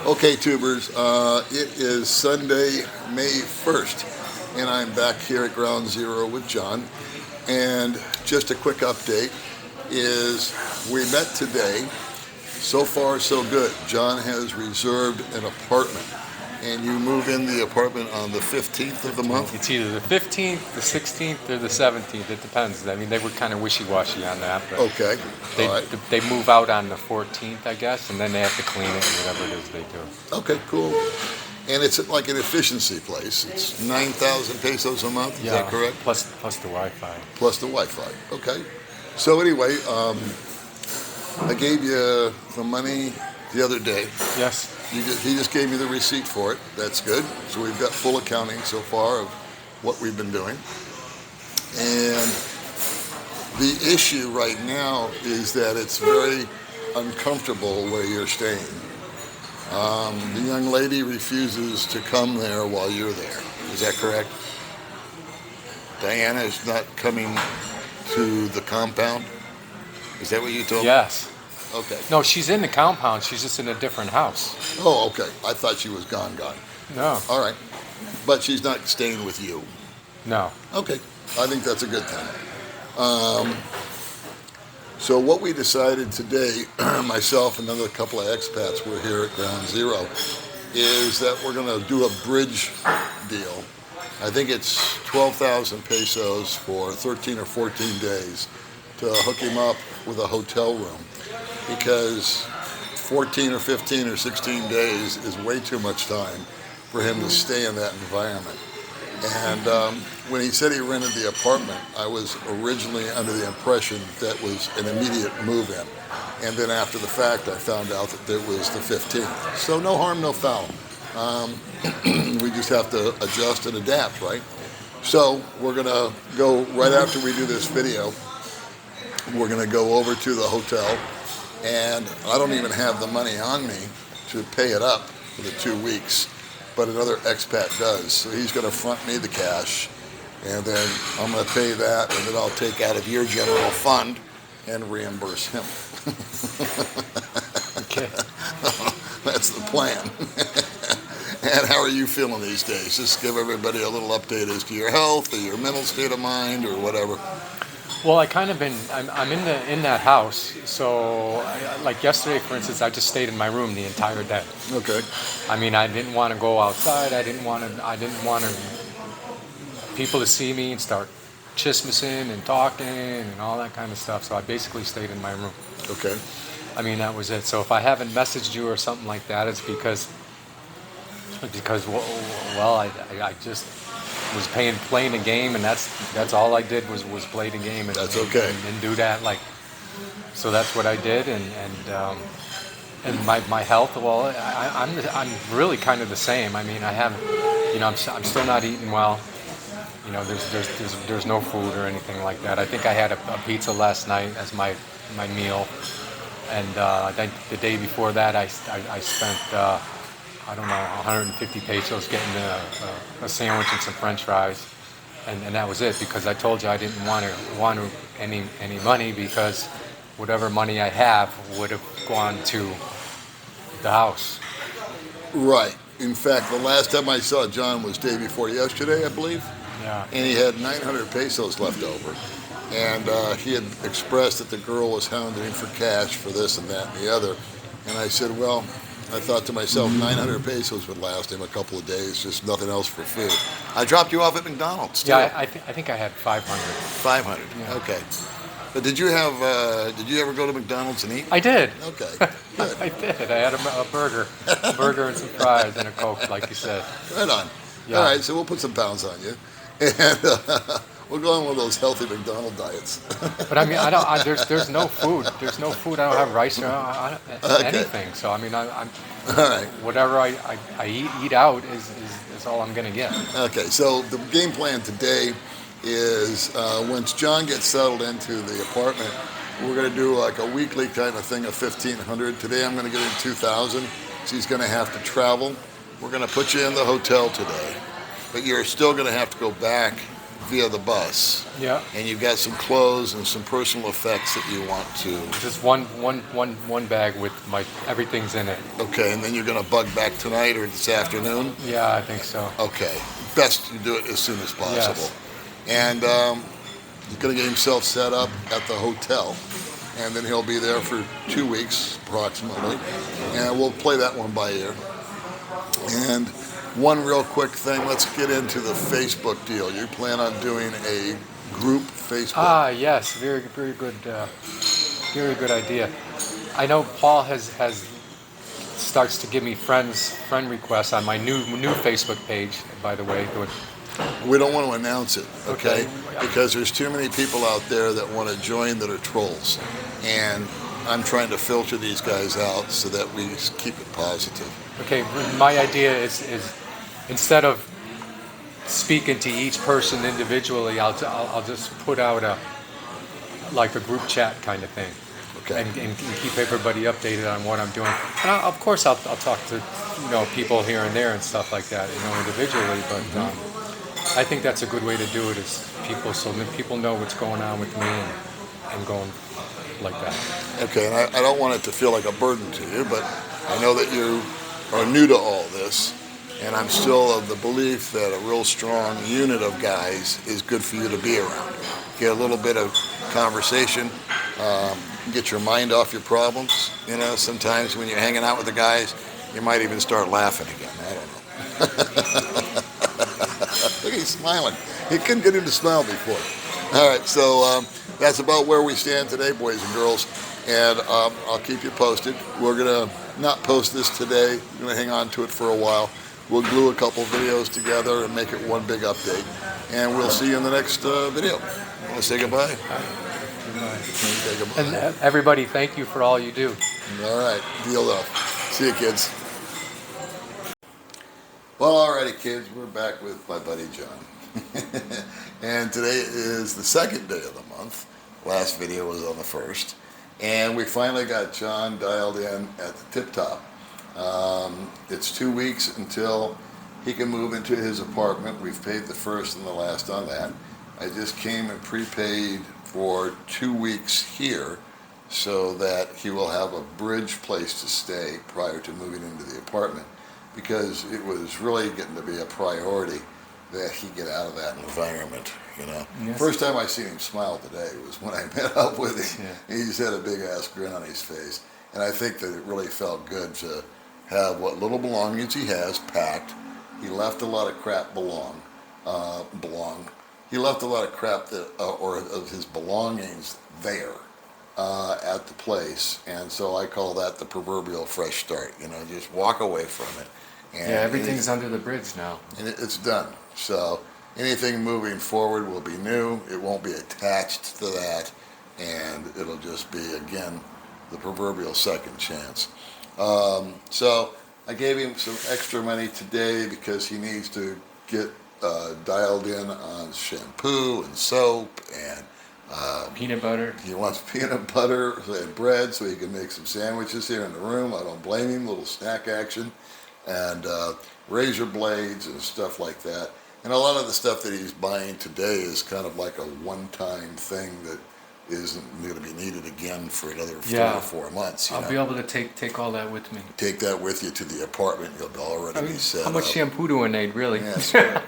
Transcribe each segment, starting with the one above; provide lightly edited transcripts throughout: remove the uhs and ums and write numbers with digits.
Okay, tubers, it is Sunday, May 1st, and I'm back here at Ground Zero with John. And just a quick update is we met today. So far, so good. John has reserved an apartment, and you move in the apartment on the 15th of the month? It's either the 15th, the 16th, or the 17th. It depends. I mean, they were kind of wishy-washy on that, but Okay, they all right. they move out on the 14th, I guess, and then they have to clean it and whatever it is they do. Okay, cool. And it's like an efficiency place. It's 9,000 pesos a month, is that correct? Plus the Wi-Fi. Plus the Wi-Fi. Okay. So anyway, I gave you the money the other day. Yes. He just gave me the receipt for it. That's good. So we've got full accounting so far of what we've been doing. And the issue right now is that it's very uncomfortable where you're staying. The young lady refuses to come there while you're there. Is that correct? Diana is not coming to the compound? Is that what you told me? Yes. Okay. No, she's in the compound. She's just in a different house. Oh, okay. I thought she was gone. No. All right. But she's not staying with you. No. Okay. I think that's a good thing. So what we decided today, myself and another couple of expats were here at Ground Zero, is that we're going to do a bridge deal. I think it's 12,000 pesos for 13 or 14 days to hook him up with a hotel room, because 14 or 15 or 16 days is way too much time for him to stay in that environment. And when he said he rented the apartment, I was originally under the impression that was an immediate move-in. And then after the fact, I found out that it was the 15th. So no harm, no foul. We just have to adjust and adapt, right? So we're going to go, right after we do this video, we're going to go over to the hotel. And I don't even have the money on me to pay it up for the 2 weeks, but another expat does. So he's going to front me the cash, and then I'm going to pay that, and then I'll take out of your general fund and reimburse him. Okay. That's the plan. And how are you feeling these days? Just give everybody a little update as to your health or your mental state of mind or whatever. Well, I'm in that house. So, like yesterday, for instance, I just stayed in my room the entire day. Okay. I mean, I didn't want to go outside. I didn't want people to see me and start chismissing and talking and all that kind of stuff. So I basically stayed in my room. Okay. I mean, that was it. So if I haven't messaged you or something like that, it's because well, I just was playing a game, and that's all I did was play the game. And, That's okay. And do that, like, so that's what I did, and my health. Well, I'm really kind of the same. I mean, I haven't, I'm still not eating well. There's no food or anything like that. I think I had a pizza last night as my meal, and the day before that I spent I don't know, 150 pesos getting a sandwich and some French fries, and that was it, because I told you I didn't want any money, because whatever money I have would have gone to the house. Right. In fact, the last time I saw John was day before yesterday, I believe. Yeah. And he had 900 pesos left over. And he had expressed that the girl was hounding him for cash for this and that and the other. And I said, well, I thought to myself, 900 pesos would last him a couple of days, just nothing else for food. I dropped you off at McDonald's, too. Yeah, I think I had 500. 500, Yeah. okay. But did you ever go to McDonald's and eat? I did. Okay, good. I did. I had a burger and some fries and a Coke, like you said. Right on. Yeah. All right, so we'll put some pounds on you. And we'll go on one of those healthy McDonald diets. But I mean, there's no food. There's no food. I don't have rice or anything. So I mean, I'm All right. whatever I eat out is all I'm gonna get. Okay, so the game plan today is once John gets settled into the apartment, we're going to do like a weekly kind of thing of 1,500. Today I'm going to get him 2,000. So he's going to have to travel. We're going to put you in the hotel today, but you're still going to have to go back via the bus, Yeah. and you've got some clothes and some personal effects that you want to. Just one bag with my everything's in it. Okay, and then you're going to bug back tonight or this afternoon? Yeah, I think so. Okay, best you do it as soon as possible. Yes. And he's going to get himself set up at the hotel, and then he'll be there for 2 weeks approximately, and we'll play that one by ear. And one real quick thing, let's get into the Facebook deal. You plan on doing a group Facebook? Ah, yes, very good idea. I know Paul has starts to give me friend requests on my new Facebook page. By the way, We don't want to announce it, okay? Okay. Because there's too many people out there that want to join that are trolls. And I'm trying to filter these guys out so that we keep it positive. okay, my idea is instead of speaking to each person individually, I'll just put out like a group chat kind of thing. Okay. And keep everybody updated on what I'm doing. And of course, I'll talk to people here and there and stuff like that, individually. But I think that's a good way to do it, is so that people know what's going on with me and going like that. Okay, and I don't want it to feel like a burden to you, but I know that you are new to all this, and I'm still of the belief that a real strong unit of guys is good for you to be around. Get a little bit of conversation, get your mind off your problems. Sometimes when you're hanging out with the guys, you might even start laughing again. I don't know. Look, he's smiling. He couldn't get him to smile before. All right, so that's about where we stand today, boys and girls. And I'll keep you posted. We're going to not post this today. We're going to hang on to it for a while. We'll glue a couple videos together and make it one big update. And we'll see you in the next video. Want to say goodbye? Say goodbye. And everybody, thank you for all you do. All right, deal up. See you, kids. Well, alrighty, kids, we're back with my buddy John. And today is the second day of the month. Last video was on the first. And we finally got John dialed in at the tip top. It's 2 weeks until he can move into his apartment. We've paid the first and the last on that. I just came and prepaid for 2 weeks here so that he will have a bridge place to stay prior to moving into the apartment, because it was really getting to be a priority that he get out of that environment. Yes. First time I seen him smile today was when I met up with him. Yeah. He just had a big ass grin on his face, and I think that it really felt good to have what little belongings he has packed. He left a lot of crap He left a lot of crap that, or of his belongings there at the place, and so I call that the proverbial fresh start. Just walk away from it. And everything's under the bridge now. And it's done. So anything moving forward will be new. It won't be attached to that, and it'll just be, again, the proverbial second chance. So I gave him some extra money today because he needs to get dialed in on shampoo and soap and Peanut butter. he wants peanut butter and bread so he can make some sandwiches here in the room. I don't blame him. Little snack action. And razor blades and stuff like that. And a lot of the stuff that he's buying today is kind of like a one-time thing that isn't going to be needed again for another 3 or 4 months. I'll be able to take all that with me. Take that with you to the apartment. You'll already be set How much up. shampoo do I need, really? Yes, right.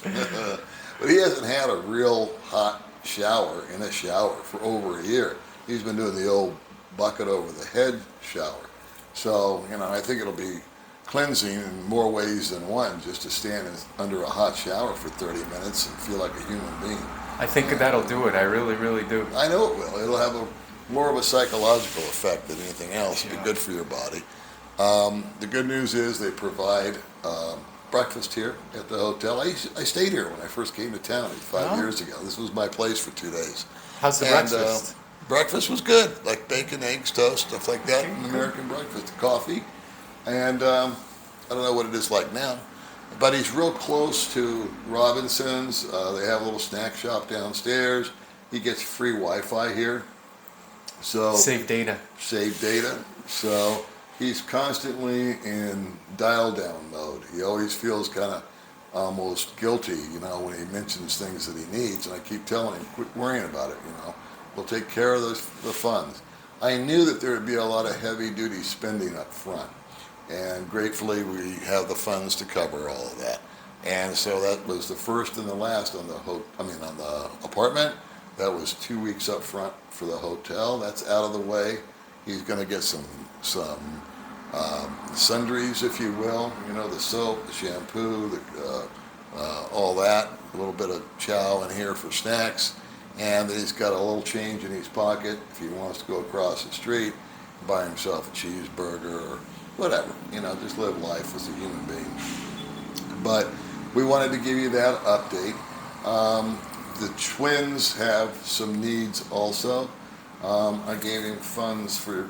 But he hasn't had a real hot shower in a shower for over a year. He's been doing the old bucket over the head shower. So, I think it'll be cleansing in more ways than one, just to stand under a hot shower for 30 minutes and feel like a human being. I think that'll do it. I really, really do. I know it will. It'll have more of a psychological effect than anything else. It'll be good for your body. The good news is they provide breakfast here at the hotel. I stayed here when I first came to town 5 years ago. This was my place for 2 days. How's the breakfast? Breakfast was good, like bacon, eggs, toast, stuff like that, an American breakfast, coffee. And I don't know what it is like now, but he's real close to Robinson's. They have a little snack shop downstairs. He gets free Wi-Fi here. So Save data. So he's constantly in dial down mode. He always feels kind of almost guilty, when he mentions things that he needs, and I keep telling him, quit worrying about it, we'll take care of the funds. I knew that there would be a lot of heavy-duty spending up front, and gratefully we have the funds to cover all of that. And so that was the first and the last on the apartment. That was 2 weeks up front for the hotel. That's out of the way. He's going to get some sundries, if you will, the soap, the shampoo, all that, a little bit of chow in here for snacks, and then he's got a little change in his pocket if he wants to go across the street, buy himself a cheeseburger or whatever, just live life as a human being. But we wanted to give you that update. The twins have some needs also. I gave him funds for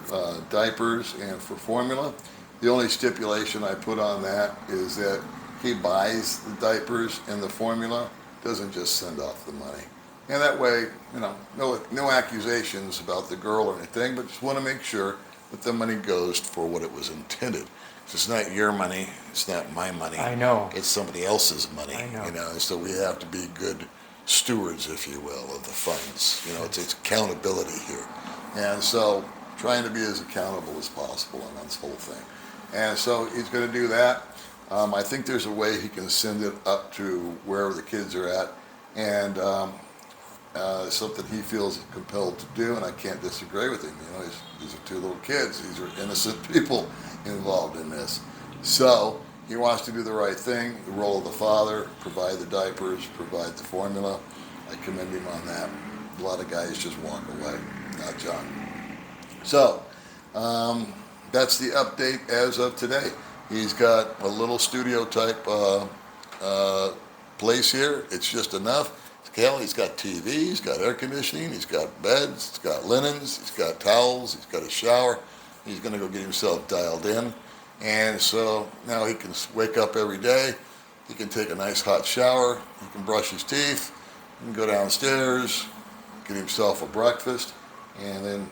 diapers and for formula. The only stipulation I put on that is that he buys the diapers and the formula, doesn't just send off the money. And that way, no accusations about the girl or anything, but just want to make sure that the money goes for what it was intended. It's not your money, it's not my money. I know. It's somebody else's money. I know. So we have to be good stewards, if you will, of the funds. It's accountability here. And so trying to be as accountable as possible on this whole thing. And so he's going to do that. I think there's a way he can send it up to wherever the kids are at, and something he feels compelled to do, and I can't disagree with him. These are two little kids. These are innocent people involved in this. So he wants to do the right thing, the role of the father, provide the diapers, provide the formula. I commend him on that. A lot of guys just walk away, not John. So that's the update as of today. He's got a little studio type place here. It's just enough. He's got TV, he's got air conditioning, he's got beds, he's got linens, he's got towels, he's got a shower. He's going to go get himself dialed in. And so now he can wake up every day. He can take a nice hot shower. He can brush his teeth. He can go downstairs, get himself a breakfast, and then,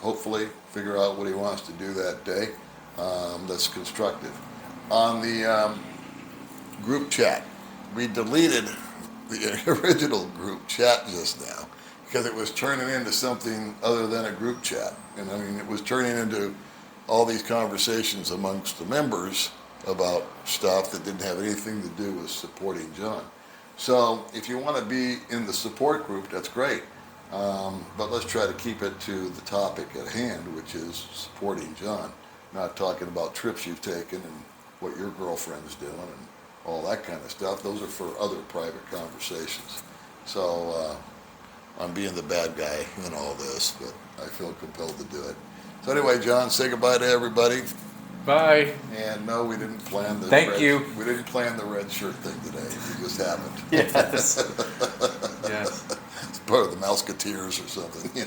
hopefully figure out what he wants to do that day that's constructive. On the group chat, we deleted the original group chat just now because it was turning into something other than a group chat. And it was turning into all these conversations amongst the members about stuff that didn't have anything to do with supporting John. So if you want to be in the support group, that's great. But let's try to keep it to the topic at hand, which is supporting John, not talking about trips you've taken and what your girlfriend's doing and all that kind of stuff. Those are for other private conversations. So I'm being the bad guy in all this, but I feel compelled to do it. So anyway, John, say goodbye to everybody. Bye. And no, we didn't plan the Thank you. We didn't plan the red shirt thing today. It just happened. Yes. Yes. It's part of the Mouseketeers or something.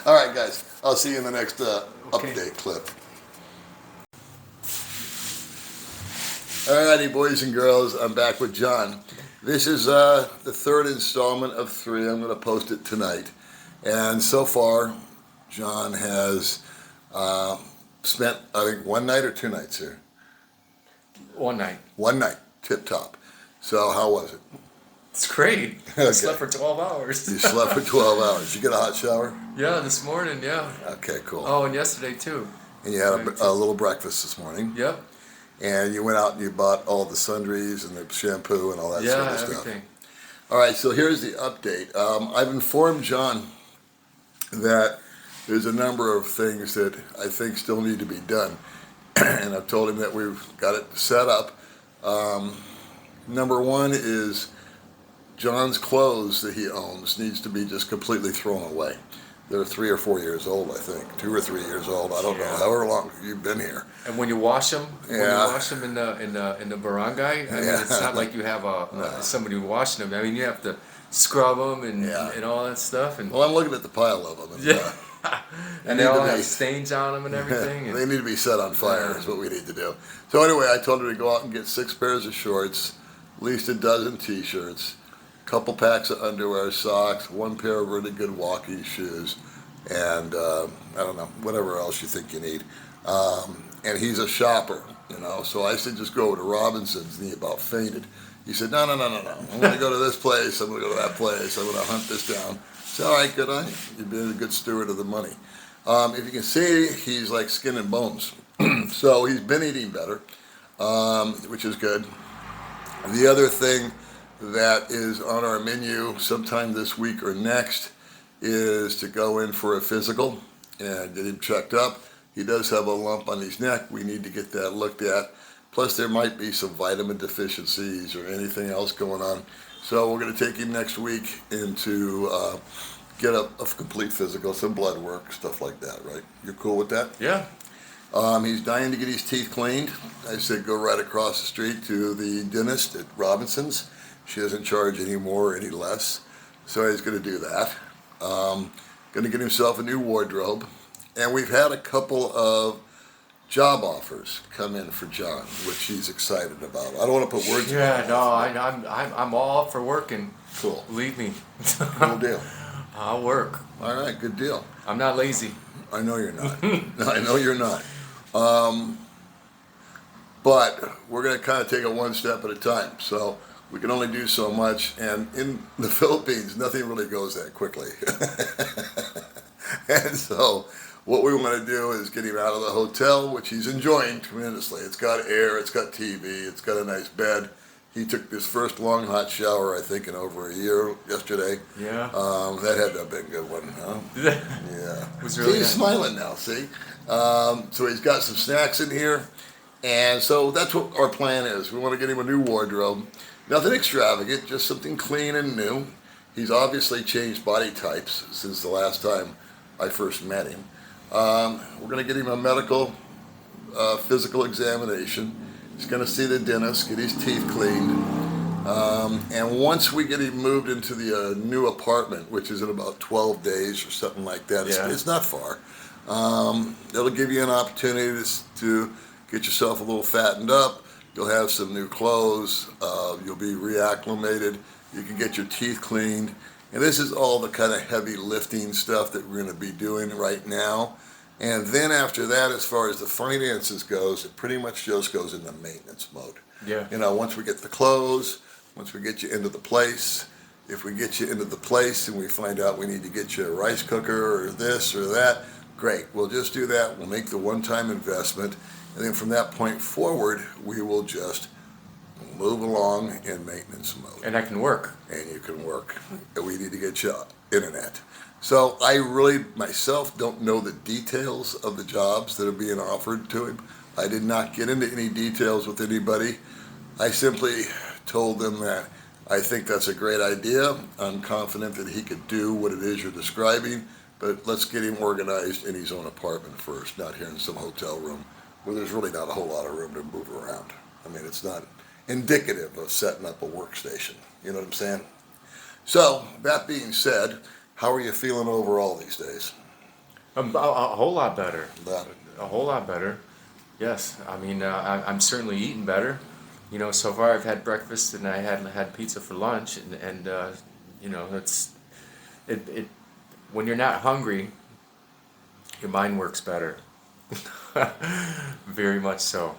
All right, guys. I'll see you in the next update clip. Alrighty, boys and girls, I'm back with John. This is the third installment of 3. I'm going to post it tonight. And so far, John has spent, I think, 1 night or 2 nights here? 1 night. 1 night, tip top. So how was it? It's great. I Okay. slept for 12 hours. You slept for 12 hours. You get a hot shower? Yeah, this morning, yeah. Okay, cool. Oh, and yesterday too. And you had a little breakfast this morning. Yep. And you went out and you bought all the sundries and the shampoo and all that sort of stuff. Everything. All right, so here's the update. I've informed John that there's a number of things that I think still need to be done. And I've told him that we've got it set up. Number 1 is John's clothes that he owns needs to be just completely thrown away. They're 3 or 4 years old, I think. 2 or 3 years old. I don't know. However long you've been here. And when you wash them, in the barangay, Yeah. it's not like you have somebody washing them. I mean, you have to scrub them and all that stuff. And Well, I'm looking at the pile of them. And, yeah. And they all have stains on them and everything. They need to be set on fire is what we need to do. So anyway, I told her to go out and get 6 pairs of shorts, at least a dozen t-shirts, a couple packs of underwear, socks, 1 pair of really good walking shoes, and I don't know, whatever else you think you need. And he's a shopper. You know, so I said, just go over to Robinson's, and he about fainted. He said, no, no, no, no, no. I'm going to go to this place. I'm going to go to that place. I'm going to hunt this down. I said, all right, good on you. You've been a good steward of the money. If you can see, he's like skin and bones. So he's been eating better, which is good. The other thing that is on our menu sometime this week or next is to go in for a physical and get him checked up. He does have a lump on his neck. We need to get that looked at. Plus, there might be some vitamin deficiencies or anything else going on. So we're going to take him next week into get a complete physical, some blood work, stuff like that, right? You're cool with that? Yeah. He's dying to get his teeth cleaned. I said go right across the street to the dentist at Robinson's. She doesn't charge any more or any less. So he's going to do that. Going to get himself a new wardrobe. And we've had a couple of job offers come in for John, which he's excited about. I don't want to put words in Yeah, his no, mouth. I'm all up for working. Cool. Believe me. Cool deal. I'll work. All right, good deal. I'm not lazy. I know you're not. I know you're not. But we're going to kind of take it one step at a time. So we can only do so much. And in the Philippines, nothing really goes that quickly. And so what we want to do is get him out of the hotel, which he's enjoying tremendously. It's got air, it's got TV, it's got a nice bed. He took his first long hot shower, I think, in over a year yesterday. Yeah. That had to have been a good one, huh? Yeah. It was See, really he's nice. smiling now, see? So he's got some snacks in here. And so that's what our plan is. We want to get him a new wardrobe. Nothing extravagant, just something clean and new. He's obviously changed body types since the last time I first met him. We're going to get him a medical physical examination. He's going to see the dentist, get his teeth cleaned. And once we get him moved into the new apartment, which is in about 12 days or something like that, Yeah. it's not far. It'll give you an opportunity to get yourself a little fattened up. You'll have some new clothes. You'll be reacclimated. You can get your teeth cleaned. And this is all the kind of heavy lifting stuff that we're going to be doing right now. And then after that, as far as the finances goes, it pretty much just goes into maintenance mode. Yeah. You know, once we get the clothes, once we get you into the place, if we get you into the place and we find out we need to get you a rice cooker or this or that, great. We'll just do that. We'll make the one-time investment. And then from that point forward, we will just move along in maintenance mode. And I can work. And you can work. We need to get you internet. So I really, myself, don't know the details of the jobs that are being offered to him. I did not get into any details with anybody. I simply told them that I think that's a great idea. I'm confident that he could do what it is you're describing, but let's get him organized in his own apartment first, not here in some hotel room where there's really not a whole lot of room to move around. I mean, it's not indicative of setting up a workstation. You know what I'm saying? So, that being said, how are you feeling overall these days? A whole lot better. That, A whole lot better. Yes. I mean, I'm certainly eating better. You know, so far I've had breakfast and I had pizza for lunch, and you know, it when you're not hungry, your mind works better. Very much so.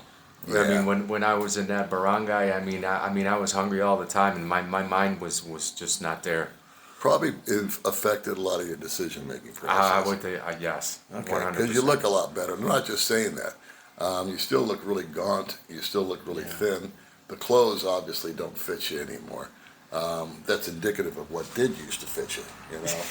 I Yeah. mean, when I was in that barangay, I mean, I was hungry all the time, and my mind was just not there. probably affected a lot of your decision-making I process. would say yes. Okay, 100%. because you look a lot better. I'm not just saying that. You still look really gaunt. You still look really Yeah. thin. The clothes obviously don't fit you anymore. That's indicative of what did used to fit you, you know.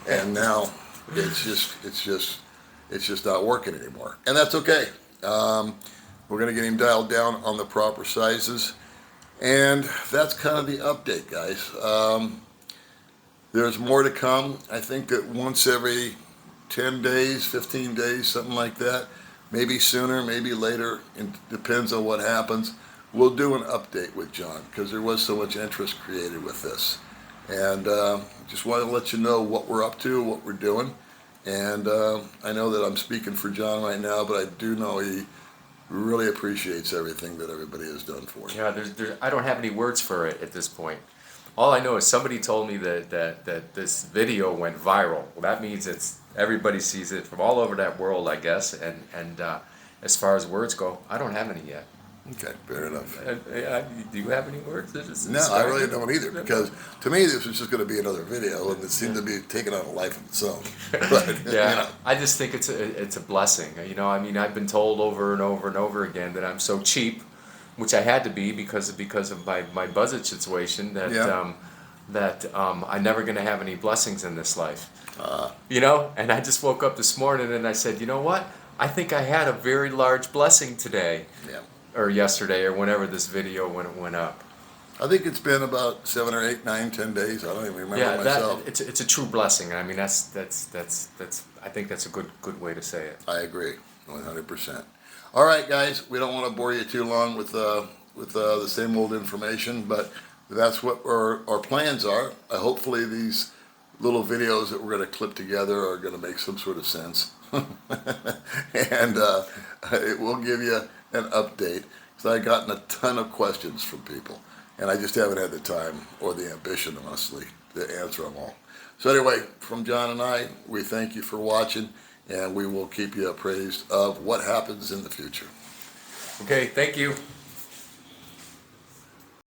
And now it's just not working anymore, and that's okay. We're gonna get him dialed down on the proper sizes, and that's kind of the update, guys. There's more to come. I think that once every 10 days, 15 days, something like that, maybe sooner, maybe later, it depends on what happens. We'll do an update with John because there was so much interest created with this. And just want to let you know what we're up to, what we're doing. And I know that I'm speaking for John right now, but I do know he really appreciates everything that everybody has done for him. Yeah, I don't have any words for it at this point. All I know is somebody told me that this video went viral. Well, that means everybody sees it from all over that world, I guess, and as far as words go, I don't have any yet. Okay, fair enough. Do you have any words? That just No, I inspire really you? don't either, because to me this was just going to be another video, and it seemed to be taking on a life of its own. But Yeah, you know, I just think it's a blessing. You know, I mean, I've been told over and over and over again that I'm so cheap, which I had to be because of my budget situation that Yeah. I'm never going to have any blessings in this life. uh, You know, and I just woke up this morning and I said, you know what? I think I had a very large blessing today yeah, or yesterday or whenever this video went up. I think it's been about 7 or 8, 9, 10 days. I don't even remember Yeah, myself. it's a true blessing. I mean, that's I think that's a good way to say it. I agree, 100%. All right, guys, we don't want to bore you too long with the same old information, but that's what our plans are. Hopefully, these little videos that we're going to clip together are going to make some sort of sense, and it will give you an update. So I've gotten a ton of questions from people, and I just haven't had the time or the ambition, honestly, to answer them all. So anyway, from John and I, we thank you for watching, and we will keep you appraised of what happens in the future. Okay, thank you.